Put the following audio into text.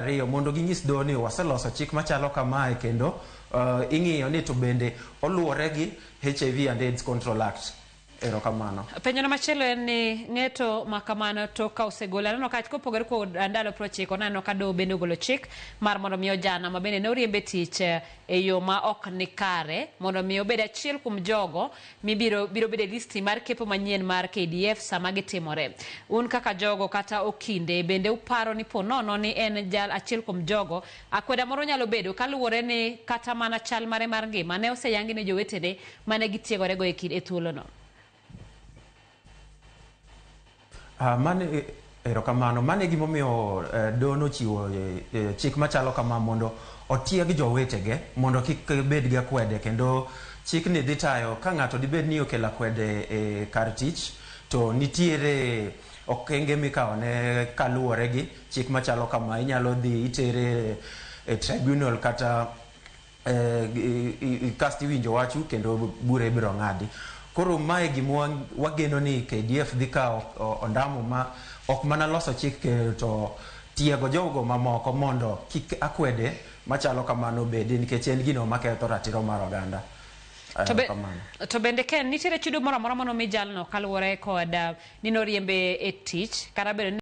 Ariyo mondo ginyis doho ni waseloso chik machalo kamae kendo ing'iyo ni to bende oluwore gi HIV and AIDS Control Act. Erokamano. Penjo machielo en ni ng'eto makamano to ka osegolo aneno ka kopogore kod ndalo 90 neno ka doho bende ogolo chik mar mondo miyo jana ma bende ne oriembe tich e yo ma ok nikare mondo miyo bed achiel kuom jogo mibiro bedo listi mar kepo manyien mar KDF sama gitimore. Un kaka jogo kata okinde bende uparo ni ponono ni en jal achiel kuom jogo akweda moro nyalo bedo kaluwore ni kata mana chal mare mar ngima ne oseyangi ne jowetene mane gitiegore go e thuolo no. Mane erokamano mane gimomiyo dono chiwo chik machalo kama mondo otieg jowetege mondo kik bed gi akwede kendo chik ni dhi tayo ka ng'ato dibed ni okelo akwede e kar tich to nitiere okenge mikawo ne kaluwore gi chik machalo kama inyalo dhi itere e tribunal kata kasti winjo wachu kendo bure ibiro ng'adi. Koro mae gima wageno ni KDF dhi kawo ondamo ma ok mana loso chik to tiego jogo mamoko mondo kik akwede machalo kamano bedi nikech en gino maketho ratiro mar oganda. To bende ken nitiere chudo moro amora mano mi jalno kaluwore kod nino riembe e tich kata bende